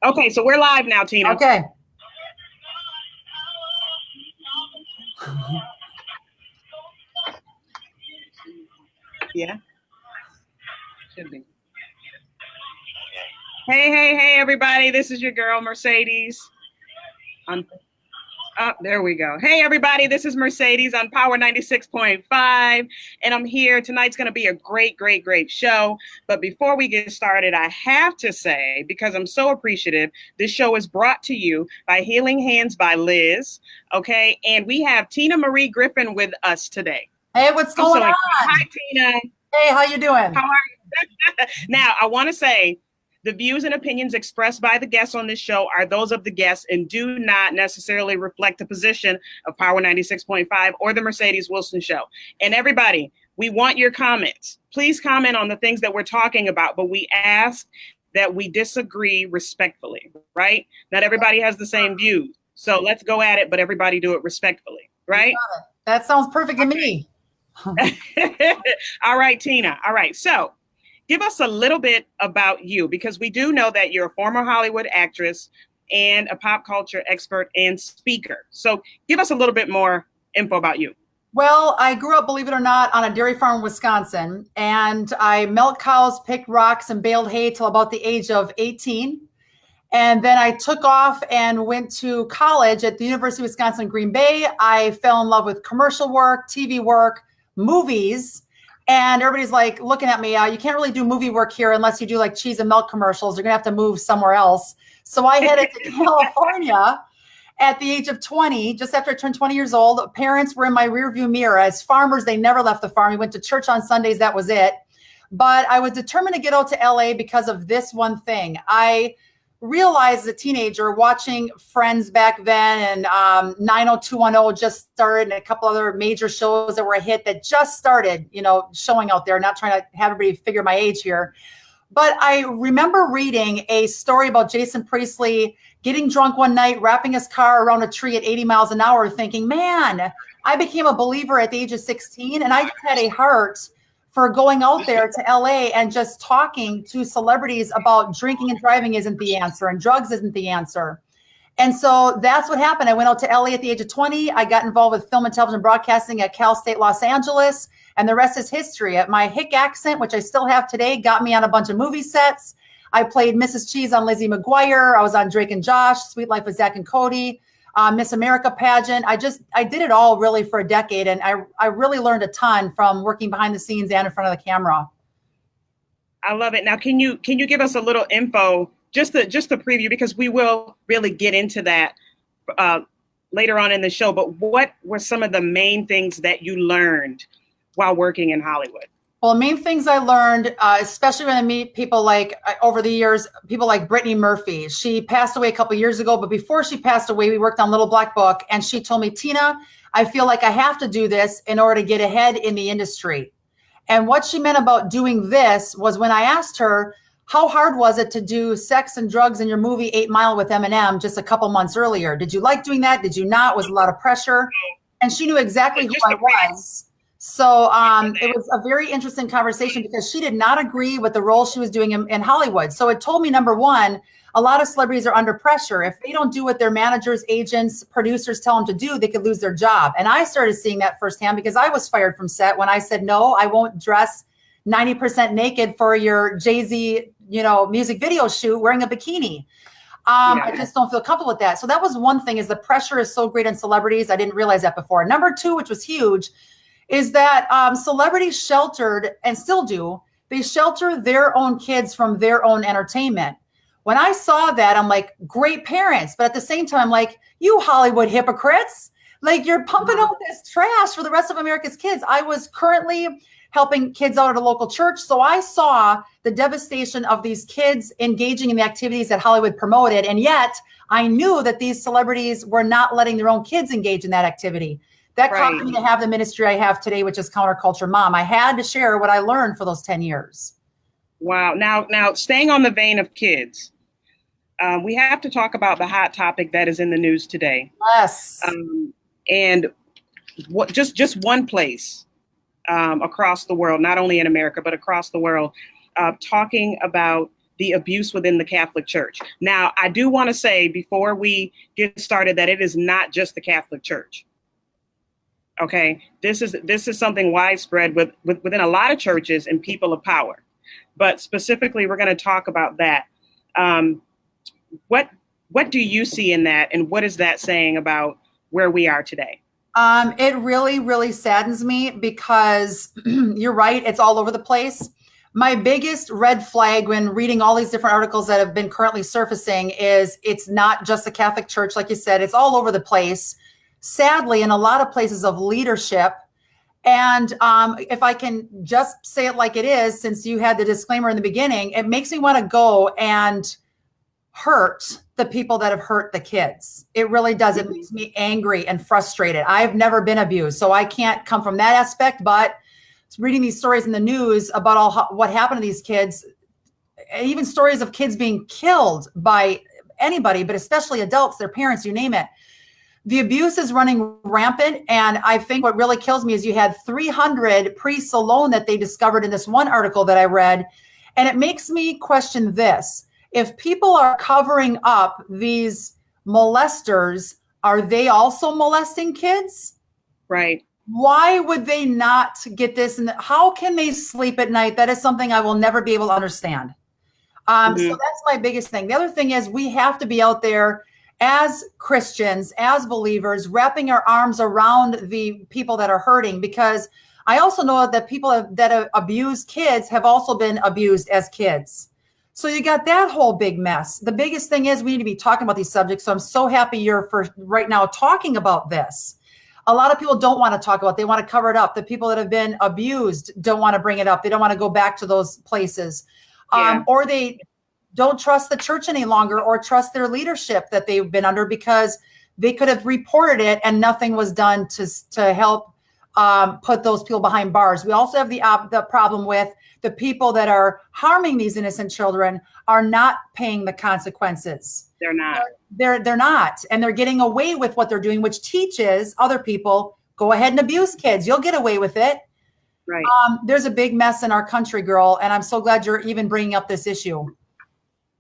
Okay, so we're live now, Tina. Okay. Yeah, should be. Hey, everybody. This is your girl, Mercedes. There we go. Hey, everybody. This is Mercedes on Power 96.5. And I'm here. Tonight's going to be a great show. But before we get started, I have to say, because I'm so appreciative, this show is brought to you by Healing Hands by Liz. Okay. And we have Tina Marie Griffin with us today. Hey, what's going on? Hi, Tina. Hey, how you doing? How are you? Now, I want to say, the views and opinions expressed by the guests on this show are those of the guests and do not necessarily reflect the position of Power 96.5 or the Mercedes-Wilson Show. And everybody, we want your comments. Please comment on the things that we're talking about, but we ask that we disagree respectfully, right? Not everybody has the same views. So let's go at it, but everybody do it respectfully, right? That sounds perfect to me. All right, Tina. All right. So give us a little bit about you, because we do know that you're a former Hollywood actress and a pop culture expert and speaker. So give us a little bit more info about you. Well, I grew up, believe it or not, on a dairy farm in Wisconsin, and I milked cows, picked rocks, and baled hay till about the age of 18. And then I took off and went to college at the University of Wisconsin, Green Bay. I fell in love with commercial work, TV work, movies. And everybody's like looking at me, you can't really do movie work here unless you do like cheese and milk commercials. You're going to have to move somewhere else. So I headed to California at the age of 20, just after I turned 20 years old. Parents were in my rearview mirror. As farmers, they never left the farm. We went to church on Sundays. That was it. But I was determined to get out to LA because of this one thing. I realized as a teenager watching Friends back then, and 90210 just started, and a couple other major shows that were a hit that just started, showing out there. Not trying to have everybody figure my age here. But I remember reading a story about Jason Priestley getting drunk one night, wrapping his car around a tree at 80 miles an hour, thinking, man, I became a believer at the age of 16, and I just had a heart for going out there to LA and just talking to celebrities about drinking and driving isn't the answer and drugs isn't the answer. And so that's what happened. I went out to LA at the age of 20. I got involved with film and television broadcasting at Cal State Los Angeles, and the rest is history. My hick accent, which I still have today, got me on a bunch of movie sets. I played Mrs. Cheese on Lizzie McGuire. I was on Drake and Josh, Sweet Life of Zach and Cody, Miss America pageant. I did it all really for a decade. And I really learned a ton from working behind the scenes and in front of the camera. I love it. Now, can you give us a little info, just the preview, because we will really get into that later on in the show. But what were some of the main things that you learned while working in Hollywood? Well, the main things I learned, especially when I meet people like over the years, people like Brittany Murphy. She passed away a couple of years ago, but before she passed away, we worked on Little Black Book, and she told me, Tina, I feel like I have to do this in order to get ahead in the industry. And what she meant about doing this was when I asked her, how hard was it to do sex and drugs in your movie 8 Mile with Eminem just a couple months earlier? Did you like doing that? Did you not? Was a lot of pressure? And she knew exactly who I was. So it was a very interesting conversation because she did not agree with the role she was doing in Hollywood. So it told me, number one, a lot of celebrities are under pressure. If they don't do what their managers, agents, producers tell them to do, they could lose their job. And I started seeing that firsthand because I was fired from set when I said, no, I won't dress 90% naked for your Jay-Z, music video shoot wearing a bikini. I just don't feel comfortable with that. So that was one thing, is the pressure is so great on celebrities. I didn't realize that before. Number two, which was huge, is that celebrities sheltered, and still do, they shelter their own kids from their own entertainment. When I saw that, I'm like, great parents. But at the same time, I'm like, you Hollywood hypocrites, like you're pumping out this trash for the rest of America's kids. I was currently helping kids out at a local church. So I saw the devastation of these kids engaging in the activities that Hollywood promoted. And yet I knew that these celebrities were not letting their own kids engage in that activity. That caused me to have the ministry I have today, which is Counterculture Mom. I had to share what I learned for those 10 years. Wow. Now, staying on the vein of kids, we have to talk about the hot topic that is in the news today. Yes. And what just one place across the world, not only in America, but across the world, talking about the abuse within the Catholic Church. Now, I do want to say before we get started that it is not just the Catholic Church. Okay, this is something widespread within a lot of churches and people of power. But specifically, we're going to talk about that. What do you see in that, and what is that saying about where we are today? It really, really saddens me because you're right. It's all over the place. My biggest red flag when reading all these different articles that have been currently surfacing is it's not just the Catholic Church. Like you said, it's all over the place. Sadly, in a lot of places of leadership. And if I can just say it like it is, since you had the disclaimer in the beginning, it makes me want to go and hurt the people that have hurt the kids. It really does. It makes me angry and frustrated. I've never been abused, so I can't come from that aspect, but reading these stories in the news about what happened to these kids, even stories of kids being killed by anybody, but especially adults, their parents, you name it. The abuse is running rampant. And I think what really kills me is you had 300 priests alone that they discovered in this one article that I read. And it makes me question this. If people are covering up these molesters, are they also molesting kids? Right. Why would they not get this? And how can they sleep at night? That is something I will never be able to understand. So that's my biggest thing. The other thing is we have to be out there as Christians, as believers, wrapping our arms around the people that are hurting, because I also know that people that have abused kids have also been abused as kids. So you got that whole big mess. The biggest thing is we need to be talking about these subjects. So I'm so happy you're for right now talking about this. A lot of people don't want to talk about it. They want to cover it up. The people that have been abused don't want to bring it up. They don't want to go back to those places. Or they don't trust the church any longer or trust their leadership that they've been under, because they could have reported it and nothing was done to help put those people behind bars. We also have the problem with the people that are harming these innocent children are not paying the consequences. They're not. They're not. And they're getting away with what they're doing, which teaches other people, go ahead and abuse kids. You'll get away with it. Right. There's a big mess in our country, girl. And I'm so glad you're even bringing up this issue.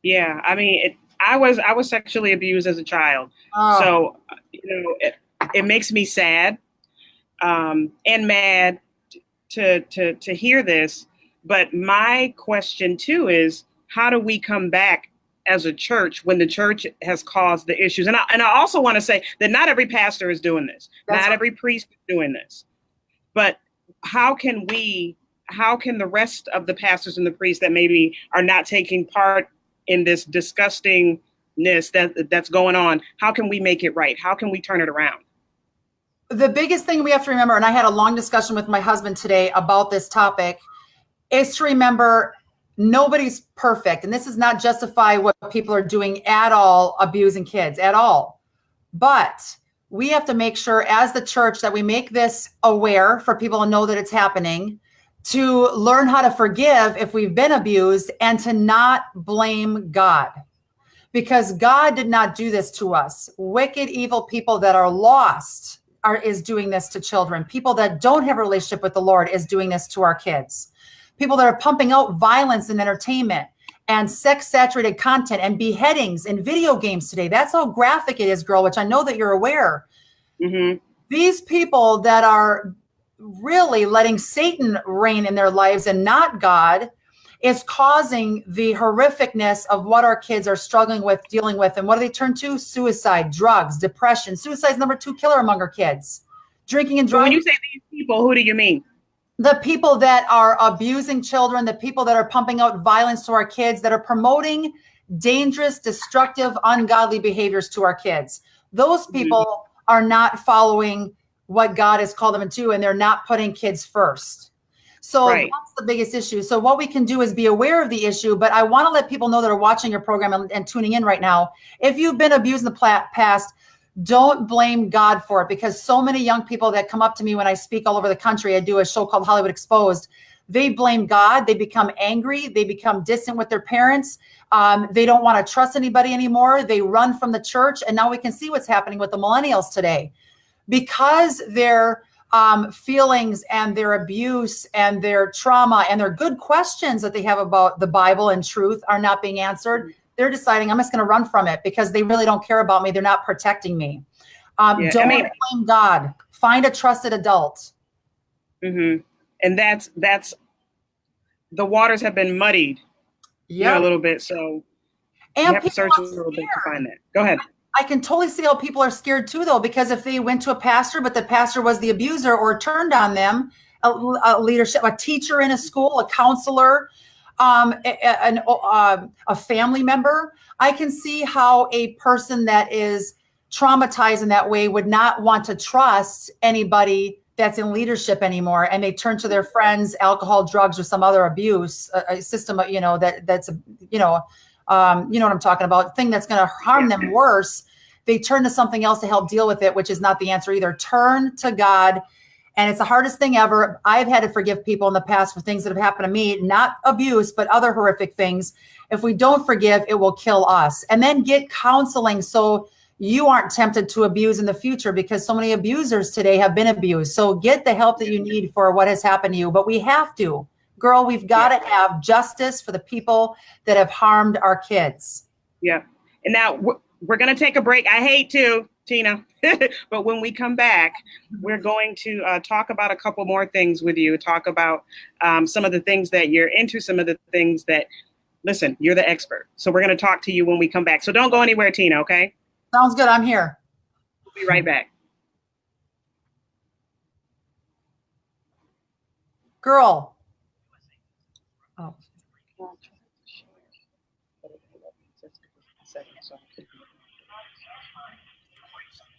Yeah. I mean, I was sexually abused as a child. So, it makes me sad and mad to hear this. But my question too is, how do we come back as a church when the church has caused the issues? And I also want to say that not every pastor is doing this. Not every priest is doing this. But how can the rest of the pastors and the priests that maybe are not taking part in this disgustingness that's going on, how can we make it right? How can we turn it around? The biggest thing we have to remember, and I had a long discussion with my husband today about this topic, is to remember nobody's perfect. And this does not justify what people are doing at all, abusing kids at all. But we have to make sure as the church that we make this aware for people to know that it's happening, to learn how to forgive if we've been abused, and to not blame God. Because God did not do this to us. Wicked, evil people that are lost is doing this to children. People that don't have a relationship with the Lord is doing this to our kids. People that are pumping out violence in entertainment and sex-saturated content and beheadings in video games today. That's how graphic it is, girl, which I know that you're aware. Mm-hmm. These people that are really letting Satan reign in their lives and not God is causing the horrificness of what our kids are struggling with, dealing with. And what do they turn to? Suicide, drugs, depression. Suicide is number 2 killer among our kids. Drinking and driving. When you say these people, who do you mean? The people that are abusing children, the people that are pumping out violence to our kids, that are promoting dangerous, destructive, ungodly behaviors to our kids. Those people are not following what God has called them to, and they're not putting kids first. So that's the biggest issue. So what we can do is be aware of the issue, but I want to let people know that are watching your program and tuning in right now. If you've been abused in the past, don't blame God for it, because so many young people that come up to me when I speak all over the country, I do a show called Hollywood Exposed. They blame God. They become angry. They become distant with their parents. They don't want to trust anybody anymore. They run from the church. And now we can see what's happening with the millennials today, because they're feelings and their abuse and their trauma and their good questions that they have about the Bible and truth are not being answered, they're deciding I'm just going to run from it because they really don't care about me. They're not protecting me. Don't blame God. Find a trusted adult. And that's the waters have been muddied a little bit. So you have to search a little bit to find that. Go ahead. I can totally see how people are scared too, though, because if they went to a pastor, but the pastor was the abuser or turned on them, a leadership, a teacher in a school, a counselor, a family member, I can see how a person that is traumatized in that way would not want to trust anybody that's in leadership anymore, and they turn to their friends, alcohol, drugs, or some other abuse a system, that's you know what I'm talking about, thing that's going to harm them worse. They turn to something else to help deal with it, which is not the answer either. Turn to God. And it's the hardest thing ever. I've had to forgive people in the past for things that have happened to me, not abuse, but other horrific things. If we don't forgive, it will kill us. And then get counseling so you aren't tempted to abuse in the future, because so many abusers today have been abused. So get the help that you need for what has happened to you. But we have to. Girl, we've got to have justice for the people that have harmed our kids. Yeah. And now we're going to take a break. I hate to, Tina, but when we come back, we're going to talk about a couple more things with you, talk about some of the things that you're into, some of the things that, listen, you're the expert. So we're going to talk to you when we come back. So don't go anywhere, Tina, okay? Sounds good. I'm here. We'll be right back. Girl. Oh.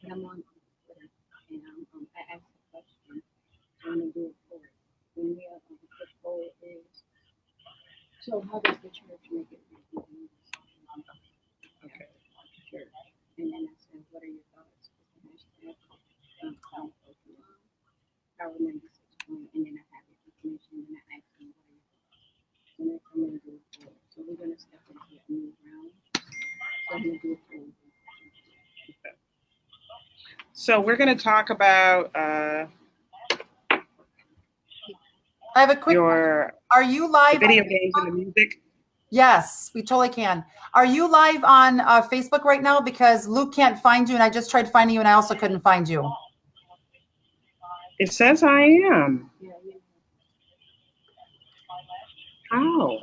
I'm on Twitter, and I asked a question. I'm going to do a poll. And the poll is, so how does the church make it? Okay. Church. And then I said, what are your thoughts? Power 96 point, and then I have the information, and I asked them, what are your thoughts? So next I'm going to do a poll. So we're going to step into a new round. So I'm going to do a poll. So we're going to talk about I have a quick your Are you live video games and the music. Yes, we totally can. Are you live on Facebook right now? Because Luke can't find you, and I just tried finding you, and I also couldn't find you. It says I am. How?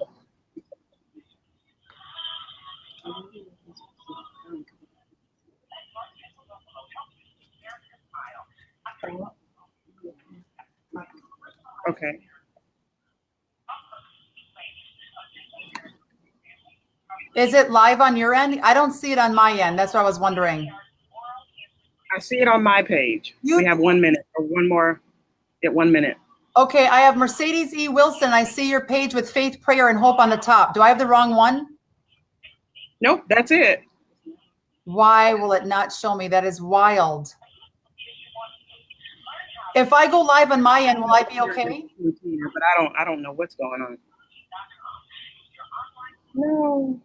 Okay. Is it live on your end? I don't see it on my end. That's what I was wondering. I see it on my page. We have 1 minute or one more at 1 minute. Okay, I have Mercedes E.Wilson. I see your page with faith, prayer, and hope on the top. Do I have the wrong one? Nope, that's it. Why will it not show me? That is wild. If I go live on my end, will I be okay? But I don't know what's going on. No.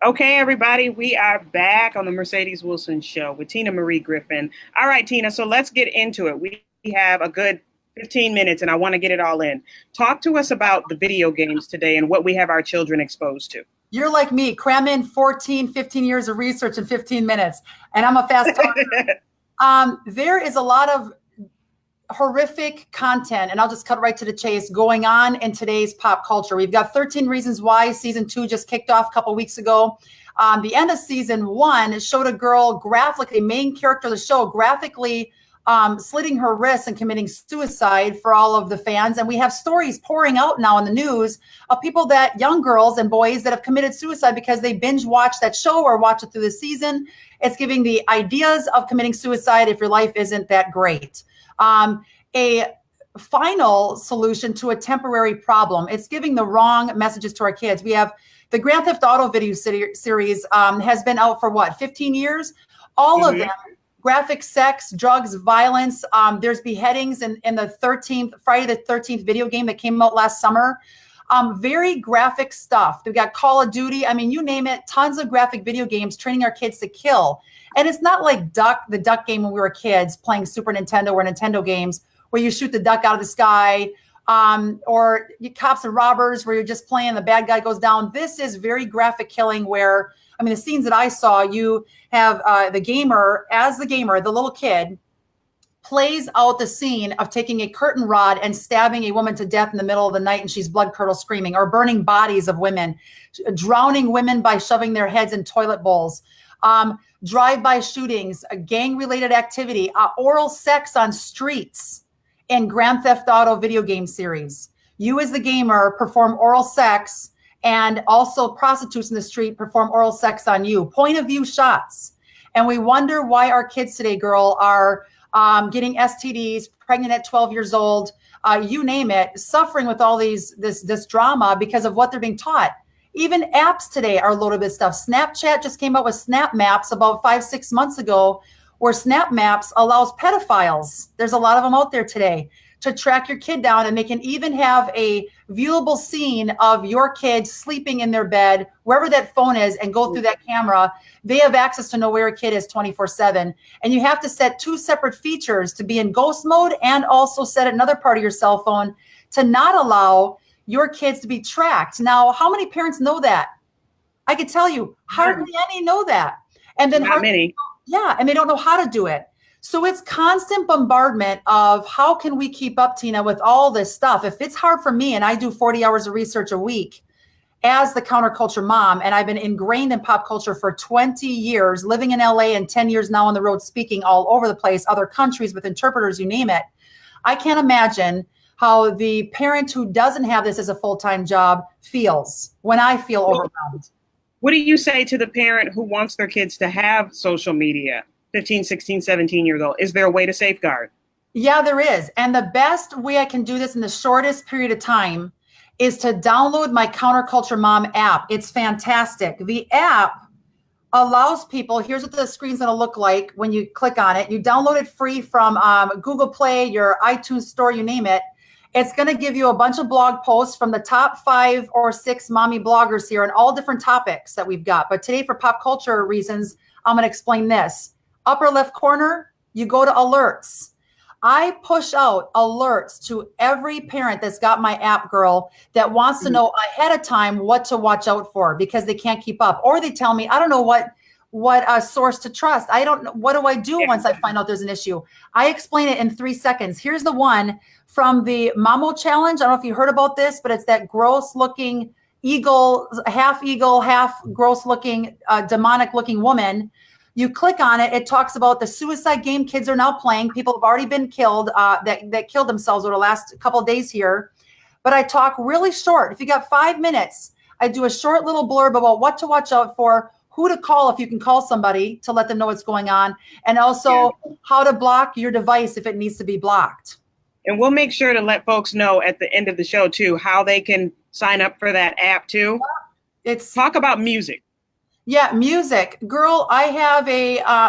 Okay, everybody, we are back on the Mercedes Wilson Show with Tina Marie Griffin. All right, Tina, so let's get into it. We have a good 15 minutes, and I want to get it all in. Talk to us about the video games today and what we have our children exposed to. You're like me, cram in 14, 15 years of research in 15 minutes, and I'm a fast talker. There is a lot of horrific content, and I'll just cut right to the chase, going on in today's pop culture. We've got 13 Reasons Why. Season 2 just kicked off a couple weeks ago. The end of season 1 showed a girl graphically, main character of the show, graphically slitting her wrists and committing suicide for all of the fans. And we have stories pouring out now in the news of people that, young girls and boys that have committed suicide because they binge watch that show or watch it through the season. It's giving the ideas of committing suicide if your life isn't that great. A final solution to a temporary problem. It's giving the wrong messages to our kids. We have the Grand Theft Auto video series has been out for what, 15 years? All of them graphic sex, drugs, violence. There's beheadings in the Friday the 13th video game that came out last summer. Very graphic stuff. We've got Call of Duty. I mean, you name it, tons of graphic video games training our kids to kill. And it's not like the duck game when we were kids playing Super Nintendo or Nintendo games where you shoot the duck out of the sky, or Cops and Robbers where you're just playing, the bad guy goes down. This is very graphic killing where, I mean, the scenes that I saw, you have the gamer, the little kid, plays out the scene of taking a curtain rod and stabbing a woman to death in the middle of the night and she's blood curdle screaming, or burning bodies of women, drowning women by shoving their heads in toilet bowls, drive-by shootings, gang-related activity, oral sex on streets in Grand Theft Auto video game series. You as the gamer perform oral sex, and also prostitutes in the street perform oral sex on you. Point of view shots. And we wonder why our kids today, girl, are getting STDs, pregnant at 12 years old, you name it, suffering with all this drama because of what they're being taught. Even apps today are loaded with stuff. Snapchat just came out with Snap Maps about 5-6 months ago, where Snap Maps allows pedophiles, there's a lot of them out there today, to track your kid down, and they can even have a viewable scene of your kid sleeping in their bed, wherever that phone is, and go through that camera. They have access to know where a kid is 24/7. And you have to set 2 separate features to be in ghost mode, and also set another part of your cell phone to not allow your kids to be tracked. Now, how many parents know that? I could tell you, hardly any know that. And then not many. Yeah, and they don't know how to do it. So it's constant bombardment of how can we keep up, Tina, with all this stuff. If it's hard for me, and I do 40 hours of research a week as the counterculture mom, and I've been ingrained in pop culture for 20 years, living in LA, and 10 years now on the road, speaking all over the place, other countries with interpreters, you name it. I can't imagine how the parent who doesn't have this as a full-time job feels when I feel overwhelmed. What do you say to the parent who wants their kids to have social media, 15, 16, 17 years old? Is there a way to safeguard? Yeah, there is. And the best way I can do this in the shortest period of time is to download my Counterculture Mom app. It's fantastic. The app allows people, here's what the screen's going to look like when you click on it. You download it free from Google Play, your iTunes store, you name it. It's going to give you a bunch of blog posts from the top 5 or 6 mommy bloggers here on all different topics that we've got. But today, for pop culture reasons, I'm going to explain this. Upper left corner, you go to alerts. I push out alerts to every parent that's got my app, girl, that wants to know ahead of time what to watch out for because they can't keep up. Or they tell me, I don't know what source to trust. I don't know. What do I do once I find out there's an issue? I explain it in 3 seconds. Here's the one from the Mamo Challenge. I don't know if you heard about this, but it's that gross looking eagle, half gross looking, demonic looking woman. You click on it. It talks about the suicide game kids are now playing. People have already been killed that killed themselves over the last couple of days here. But I talk really short. If you got 5 minutes, I do a short little blurb about what to watch out for, who to call if you can call somebody to let them know what's going on, and also how to block your device if it needs to be blocked. And we'll make sure to let folks know at the end of the show, too, how they can sign up for that app, too. Talk about music. Yeah, music. Girl, I have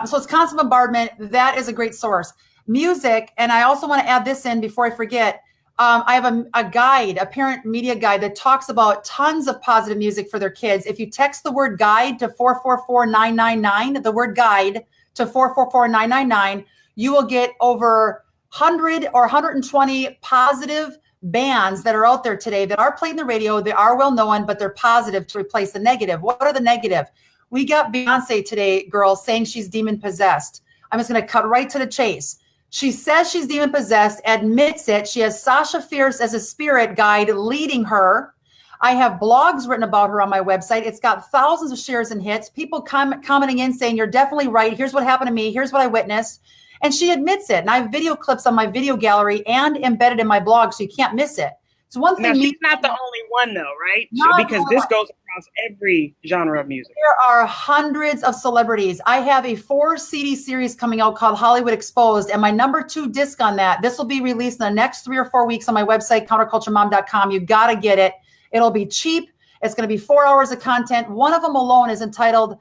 so it's constant bombardment. That is a great source. Music, and I also want to add this in before I forget. I have a guide, a parent media guide that talks about tons of positive music for their kids. If you text the word guide to 444-999, the word guide to 444-999, you will get over 100 or 120 positive bands that are out there today that are played in the radio. They are well known, but they're positive to replace the negative. What are the negative? We got Beyonce today, girl, saying she's demon possessed. I'm just going to cut right to the chase. She says she's demon possessed, admits it. She has Sasha Fierce as a spirit guide leading her. I have blogs written about her on my website. It's got thousands of shares and hits. People commenting in saying, you're definitely right. Here's what happened to me. Here's what I witnessed. And she admits it. And I have video clips on my video gallery and embedded in my blog, so you can't miss it. It's one thing. Now, she's not the only one, though, right? Because this goes across every genre of music. There are hundreds of celebrities. I have a 4 CD series coming out called Hollywood Exposed, and my number 2 disc on that, this will be released in the next 3 or 4 weeks on my website, counterculturemom.com. You got to get it. It'll be cheap. It's going to be 4 hours of content. One of them alone is entitled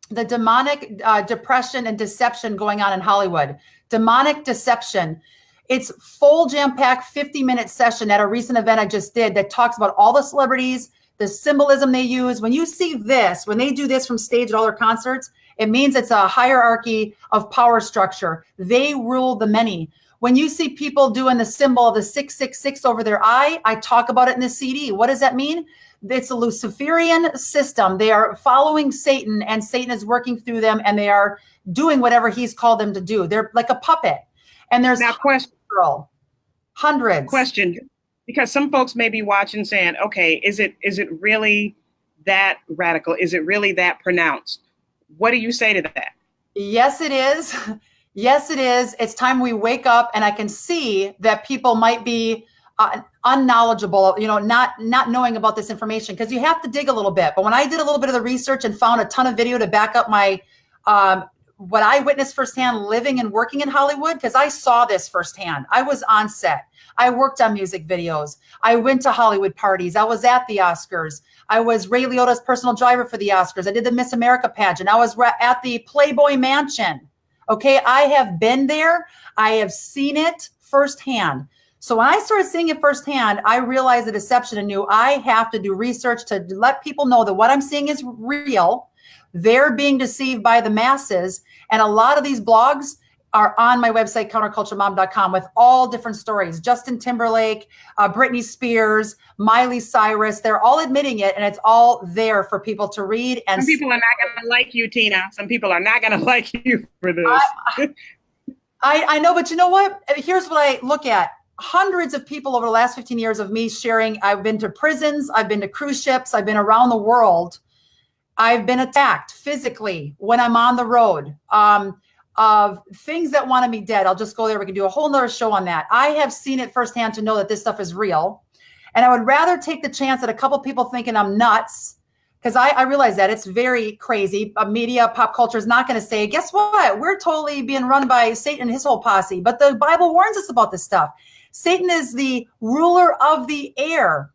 the demonic depression and deception going on in Hollywood. Demonic deception. It's full jam-packed 50-minute session at a recent event I just did that talks about all the celebrities, the symbolism they use. When you see this, when they do this from stage at all their concerts, it means it's a hierarchy of power structure. They rule the many. When you see people doing the symbol of the 666 over their eye, I talk about it in the CD. What does that mean? It's a Luciferian system. They are following Satan, and Satan is working through them, and they are doing whatever he's called them to do. They're like a puppet. And there's now hundreds. Question, because some folks may be watching saying, okay, is it really that radical? Is it really that pronounced? What do you say to that? Yes, it is. Yes, it is. It's time we wake up, and I can see that people might be unknowledgeable, not knowing about this information, because you have to dig a little bit. But when I did a little bit of the research and found a ton of video to back up my what I witnessed firsthand living and working in Hollywood, because I saw this firsthand. I was on set. I worked on music videos. I went to Hollywood parties. I was at the Oscars. I was Ray Liotta's personal driver for the Oscars. I did the Miss America pageant. I was at the Playboy Mansion. Okay, I have been there. I have seen it firsthand. So when I started seeing it firsthand, I realized the deception and knew I have to do research to let people know that what I'm seeing is real. They're being deceived by the masses. And a lot of these blogs are on my website, counterculturemom.com, with all different stories. Justin Timberlake, Britney Spears, Miley Cyrus, they're all admitting it, and it's all there for people to read. And some people are not going to like you, Tina. Some people are not going to like you for this. I know, but you know what? Here's what I look at. Hundreds of people over the last 15 years of me sharing. I've been to prisons. I've been to cruise ships. I've been around the world. I've been attacked physically when I'm on the road, of things that wanted me dead. I'll just go there. We can do a whole nother show on that. I have seen it firsthand to know that this stuff is real. And I would rather take the chance that a couple people thinking I'm nuts, because I realize that it's very crazy. Media, pop culture is not going to say, guess what? We're totally being run by Satan and his whole posse. But the Bible warns us about this stuff. Satan is the ruler of the air.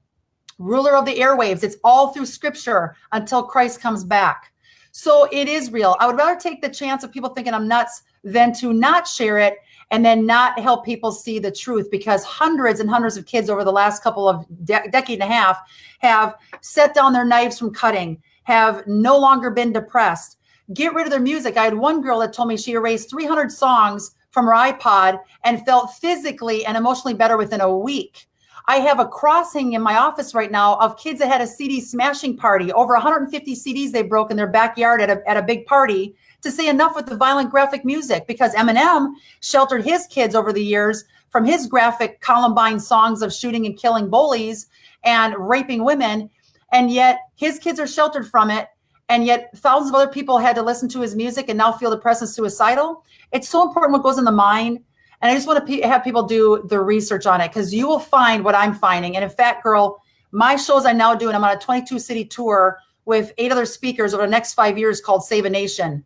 Ruler of the airwaves. It's all through scripture until Christ comes back. So it is real. I would rather take the chance of people thinking I'm nuts than to not share it and then not help people see the truth, because hundreds and hundreds of kids over the last couple of decade and a half have set down their knives from cutting, have no longer been depressed, get rid of their music. I had one girl that told me she erased 300 songs from her iPod and felt physically and emotionally better within a week. I have a cross hanging in my office right now of kids that had a CD smashing party. Over 150 CDs they broke in their backyard at a big party to say enough with the violent graphic music, because Eminem sheltered his kids over the years from his graphic Columbine songs of shooting and killing bullies and raping women. And yet his kids are sheltered from it. And yet thousands of other people had to listen to his music and now feel depressed and suicidal. It's so important what goes in the mind. And I just want to have people do the research on it, because you will find what I'm finding. And in fact, girl, my shows I'm now doing, I'm on a 22-city tour with 8 other speakers over the next 5 years called Save a Nation.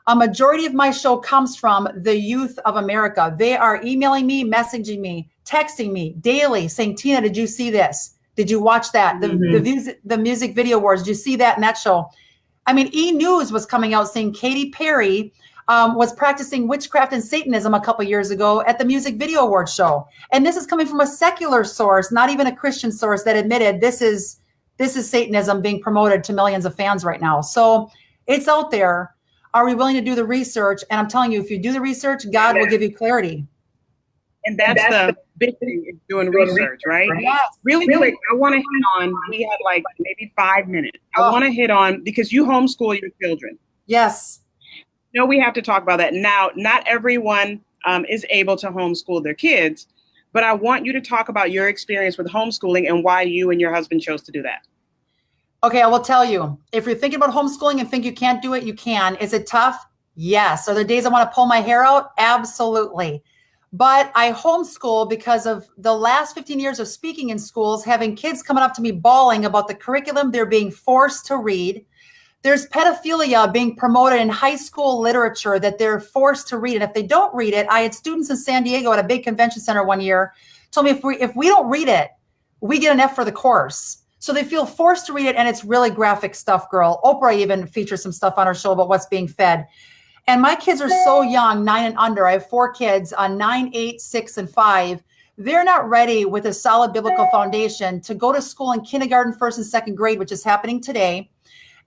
A majority of my show comes from the youth of America. They are emailing me, messaging me, texting me daily saying, Tina, did you see this? Did you watch that? The music video awards, did you see that in that show? I mean, E! News was coming out saying Katy Perry was practicing witchcraft and Satanism a couple years ago at the Music Video Awards show. And this is coming from a secular source, not even a Christian source, that admitted this is Satanism being promoted to millions of fans right now. So it's out there. Are we willing to do the research? And I'm telling you, if you do the research, God will give you clarity. And that's the big thing, is doing research, right? Yes. Really quick, I want to hit on, we have like maybe 5 minutes. I want to hit on, because you homeschool your children. Yes. No, we have to talk about that. Now, not everyone is able to homeschool their kids, but I want you to talk about your experience with homeschooling and why you and your husband chose to do that. Okay, I will tell you, if you're thinking about homeschooling and think you can't do it, you can. Is it tough? Yes. Are there days I want to pull my hair out? Absolutely. But I homeschool because of the last 15 years of speaking in schools, having kids coming up to me bawling about the curriculum they're being forced to read. There's pedophilia being promoted in high school literature that they're forced to read. And if they don't read it, I had students in San Diego at a big convention center one year told me if we don't read it, we get an F for the course. So they feel forced to read it, and it's really graphic stuff, girl. Oprah even features some stuff on her show about what's being fed. And my kids are so young, 9 and under. I have 4 kids, 9, 8, 6, and 5. They're not ready with a solid biblical foundation to go to school in kindergarten, first and second grade, which is happening today,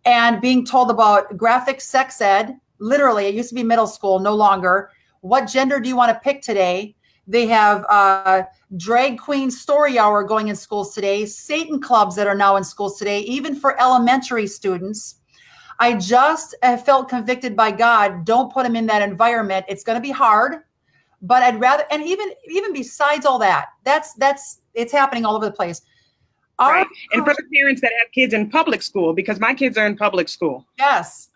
and being told about graphic sex ed. Literally, it used to be middle school, no longer. What gender do you want to pick today? They have drag queen story hour going in schools today, Satan clubs that are now in schools today, even for elementary students. I just felt convicted by God. Don't put them in that environment. It's going to be hard, but I'd rather, and even besides all that, it's happening all over the place. Right. And for the parents that have kids in public school, because my kids are in public school. Yes.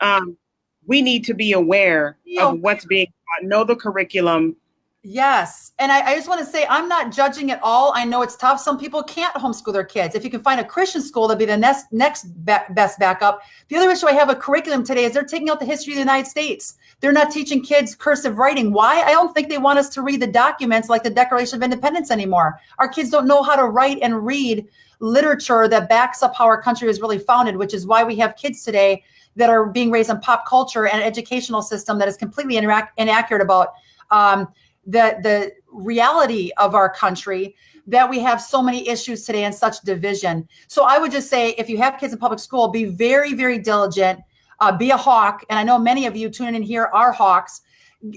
We need to be aware of what's being taught, know the curriculum. Yes. And I just want to say, I'm not judging at all. I know it's tough. Some people can't homeschool their kids. If you can find a Christian school, that'd be the next best backup. The other issue I have a curriculum today is they're taking out the history of the United States. They're not teaching kids cursive writing. Why? I don't think they want us to read the documents like the Declaration of Independence anymore. Our kids don't know how to write and read literature that backs up how our country was really founded, which is why we have kids today that are being raised in pop culture and an educational system that is completely inaccurate about the reality of our country, that we have so many issues today and such division. So I would just say, if you have kids in public school, be very, very diligent, be a hawk. And I know many of you tuning in here are hawks.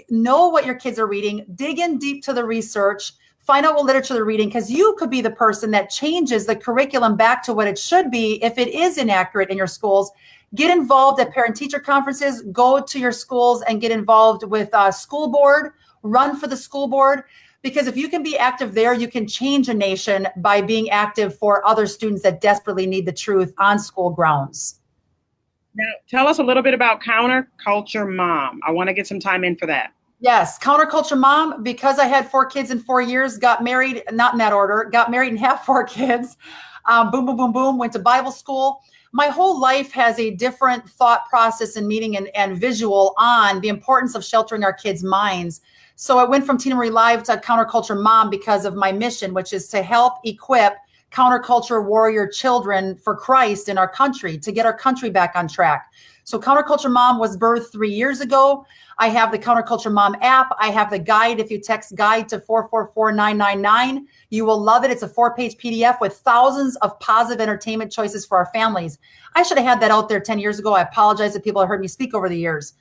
Know what your kids are reading, dig in deep to the research, find out what literature they're reading, because you could be the person that changes the curriculum back to what it should be if it is inaccurate in your schools. Get involved at parent-teacher conferences, go to your schools and get involved with school board, run for the school board, because if you can be active there, you can change a nation by being active for other students that desperately need the truth on school grounds. Now, tell us a little bit about Counterculture Mom. I want to get some time in for that. Yes, Counterculture Mom, because I had 4 kids in 4 years, got married, not in that order, got married and have 4 kids, boom, boom, boom, boom, went to Bible school. My whole life has a different thought process and meaning and visual on the importance of sheltering our kids' minds. So I went from Tina Marie Live to Counterculture Mom because of my mission, which is to help equip counterculture warrior children for Christ in our country, to get our country back on track. So Counterculture Mom was birthed 3 years ago. I have the Counterculture Mom app. I have the guide. If you text guide to 444999, you will love it. It's a 4-page PDF with thousands of positive entertainment choices for our families. I should have had that out there 10 years ago. I apologize if people have heard me speak over the years.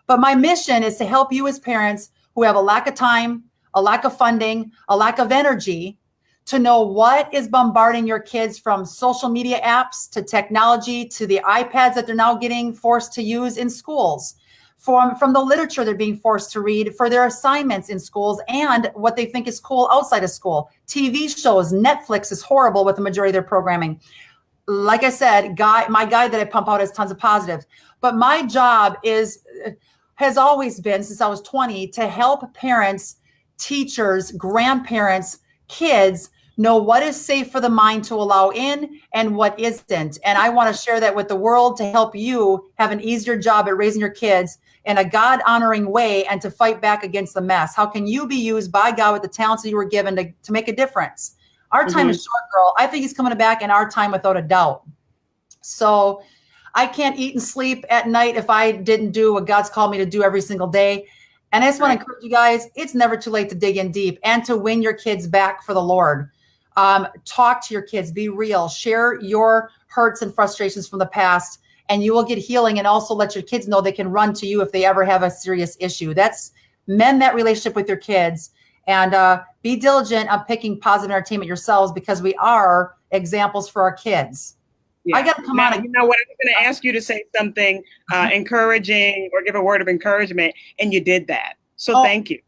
But my mission is to help you as parents who have a lack of time, a lack of funding, a lack of energy, to know what is bombarding your kids, from social media apps to technology to the iPads that they're now getting forced to use in schools, from the literature they're being forced to read for their assignments in schools, and what they think is cool outside of school. TV shows, Netflix is horrible with the majority of their programming. Like I said, my guide that I pump out has tons of positives. But my job has always been, since I was 20, to help parents, teachers, grandparents, kids know what is safe for the mind to allow in and what isn't. And I want to share that with the world to help you have an easier job at raising your kids in a God-honoring way and to fight back against the mess. How can you be used by God with the talents that you were given to make a difference? Our time is short, girl. I think he's coming back in our time without a doubt. So I can't eat and sleep at night if I didn't do what God's called me to do every single day. And I just want to encourage you guys, it's never too late to dig in deep and to win your kids back for the Lord. Talk to your kids, be real, share your hurts and frustrations from the past, and you will get healing. And also let your kids know they can run to you if they ever have a serious issue. Mend that relationship with your kids, and be diligent on picking positive entertainment yourselves, because we are examples for our kids. Yeah. I got to come now, on. You know what? I was going to ask you to say something encouraging or give a word of encouragement, and you did that. So thank you.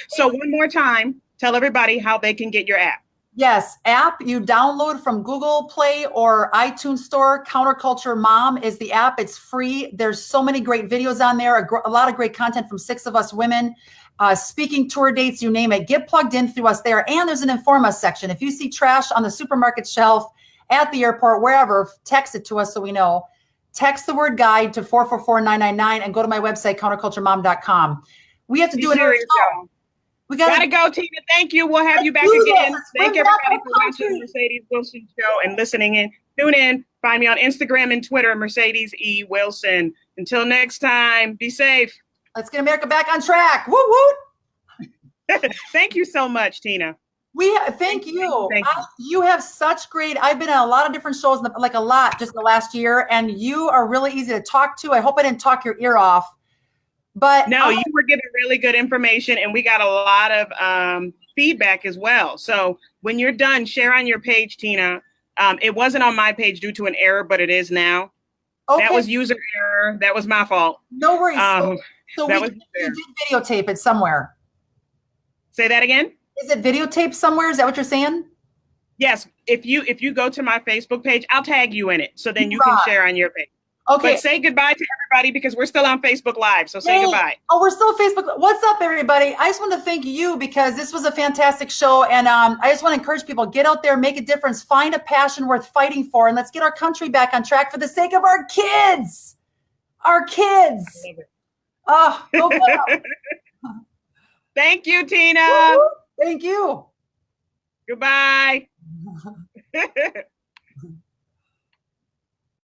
So one more time, tell everybody how they can get your app. Yes, app you download from Google Play or iTunes Store. Counterculture Mom is the app. It's free. There's so many great videos on there, a lot of great content from 6 of us women, speaking tour dates, you name it. Get plugged in through us there. And there's an Inform Us section. If you see trash on the supermarket shelf, at the airport, wherever, text it to us so we know. Text the word guide to 444999 and go to my website, counterculturemom.com. We have to do another show. We Gotta go, Tina. Thank you. We'll have you back do again. this. Thank Bring back everybody the for watching country. the Mercedes Wilson Show and listening in. Tune in. Find me on Instagram and Twitter, Mercedes E. Wilson. Until next time, be safe. Let's get America back on track. Woo woo. Thank you so much, Tina. Thank you. Thank you. You have such great. I've been on a lot of different shows, like a lot, just the last year, and you are really easy to talk to. I hope I didn't talk your ear off. But no, you were giving really good information, and we got a lot of feedback as well. So when you're done, share on your page, Tina. It wasn't on my page due to an error, but it is now. Okay. That was user error. That was my fault. No worries. So that you did videotape it somewhere. Say that again. Is it videotaped somewhere? Is that what you're saying? Yes. If you go to my Facebook page, I'll tag you in it, so then you can share on your page. Okay. But say goodbye to everybody because we're still on Facebook Live. So say goodbye. Oh, we're still on Facebook. What's up, everybody? I just want to thank you because this was a fantastic show. And I just want to encourage people, get out there, make a difference, find a passion worth fighting for, and let's get our country back on track for the sake of our kids. Our kids. Oh, go get them. Thank you, Tina. Woo-hoo. Thank you. Goodbye.